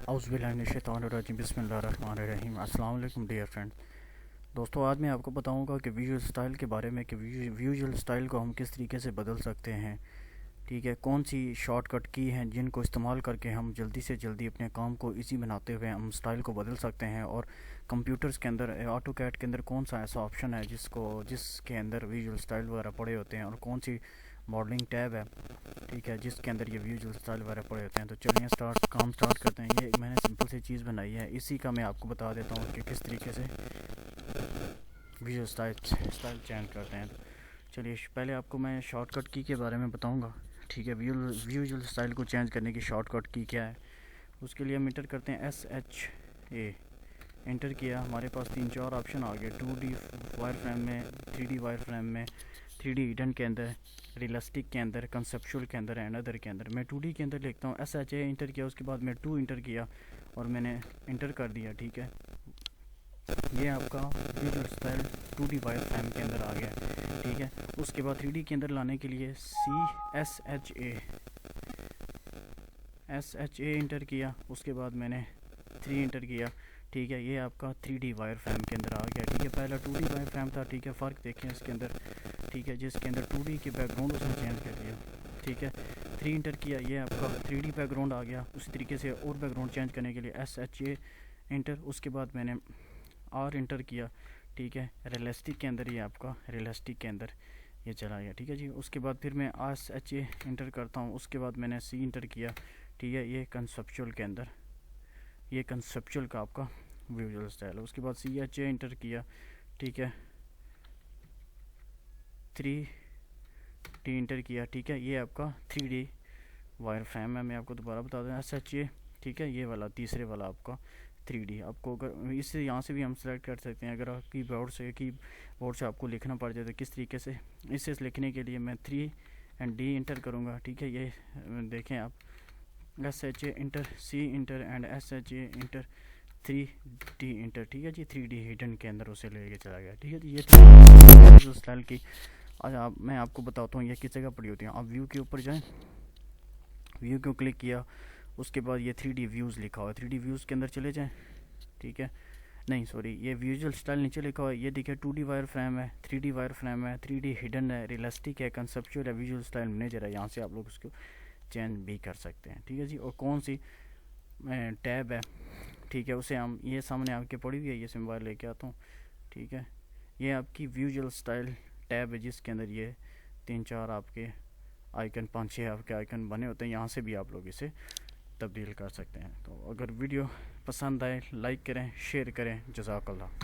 औज़ुबिल्लाहिमिनश्शैतानिर्रजीम बिस्मिल्लाहिर्रहमानिर्रहीम। अस्सलाम वालेकुम डियर फ्रेंड। दोस्तों, आज मैं आपको बताऊंगा कि विजुअल स्टाइल के बारे में कि विजुअल स्टाइल को हम किस तरीके से बदल सकते हैं। ठीक है, कौन सी शॉर्टकट की हैं जिनको इस्तेमाल करके हम जल्दी से जल्दी अपने काम को इजी बनाते हुए हम स्टाइल को बदल सकते हैं। और कंप्यूटर्स के अंदर ऑटो कैड के अंदर कौन सा ऐसा ऑप्शन है जिसके अंदर विजुअल स्टाइल वगैरह पड़े होते हैं, और कौन सी मॉडलिंग टैब है, ठीक है, जिसके अंदर ये विजुअल स्टाइल वगैरह पड़े होते हैं। तो चलिए काम स्टार्ट करते हैं। ये मैंने सिंपल सी चीज़ बनाई है, इसी का मैं आपको बता देता हूँ कि किस तरीके से विजुअल स्टाइल चेंज करते हैं। तो चलिए, पहले आपको मैं शॉर्टकट की के बारे में बताऊँगा। ठीक है, विजुअल स्टाइल को चेंज करने की शॉर्टकट की क्या है, उसके लिए हम इंटर करते हैं SHA। इंटर किया, हमारे पास 3-4 ऑप्शन आ गए। 2D वायर फ्रेम में, 3D वायर फ्रेम में, 3D हिडन के अंदर, रियलिस्टिक के अंदर, कंसेप्चुअल के अंदर एंड अदर के अंदर। मैं 2D के अंदर लिखता हूँ। SHA इंटर किया, उसके बाद मैं 2 इंटर किया और मैंने इंटर कर दिया। ठीक है, ये आपका visual style 2D wire frame के अंदर आ गया। ठीक है, उसके बाद 3D के अंदर लाने के लिए SHA इंटर किया, उसके बाद मैंने 3 इंटर किया। ठीक है, ये आपका 3D वायर फ्रेम के अंदर आ गया। ठीक है, पहला 2D वायर फ्रेम था। ठीक है, फ़र्क देखें इसके अंदर। ठीक है, जिसके अंदर 2D के बैकग्राउंड उसने चेंज कर दिया। ठीक है, 3 इंटर किया, ये आपका 3D बैकग्राउंड आ गया। उसी तरीके से और बैकग्राउंड चेंज करने के लिए SHA इंटर, उसके बाद मैंने R इंटर किया। ठीक है, रियलिस्टिक के अंदर, ये आपका रियलिस्टिक के अंदर ये चला गया। ठीक है जी, उसके बाद फिर मैं SHA इंटर करता हूँ, उसके बाद मैंने C इंटर किया। ठीक है, ये कंसेप्चुअल के अंदर, ये कंसेप्चुअल का आपका विजुअल स्टाइल है। उसके बाद CHA इंटर किया। ठीक है, 3D इंटर किया। ठीक है, ये आपका 3D वायर फ्रेम है। मैं आपको दोबारा बता दूँ, SHA। ठीक है, ये वाला तीसरे वाला आपका 3D। आपको अगर इससे यहाँ से भी हम सेलेक्ट कर सकते हैं। अगर आप कीबोर्ड से आपको लिखना पड़ जाए तो किस तरीके से, इससे लिखने के लिए मैं 3 और D इंटर करूँगा। ठीक है, ये देखें आप, SHA inter, C inter and SHA inter, 3D inter. ठीक है जी, 3D हिडन के अंदर उसे लेके चला गया। ठीक है जी, ये स्टाइल की आज मैं आपको बताता हूँ ये किस जगह पड़ी होती है। आप व्यू के ऊपर जाएं, व्यू को क्लिक किया, उसके बाद ये 3D व्यूज़ लिखा हुआ है, 3D व्यूज़ के अंदर चले जाएं। ठीक है, नहीं सॉरी, ये विजुअल स्टाइल नीचे लिखा हुआ है। ये देखिए, 2D वायर फ्रेम है, 3D वायर फ्रेम है, 3D हिडन है, रियलिस्टिक है, कंसेप्चुअल है, विजुअल स्टाइल मैनेजर है। यहाँ से आप लोग उसको चेंज भी कर सकते हैं। ठीक है जी, और कौन सी टैब है, ठीक है, उसे हम, ये सामने आपके पड़ी हुई है, ये सिम्बल लेके आता हूँ। ठीक है, ये आपकी विजुअल स्टाइल टैब है, जिसके अंदर ये 3-4 आपके आइकन, 5-6 आपके आइकन बने होते हैं। यहाँ से भी आप लोग इसे तब्दील कर सकते हैं। तो अगर वीडियो पसंद आए, लाइक करें, शेयर करें। जज़ाकल्लाह।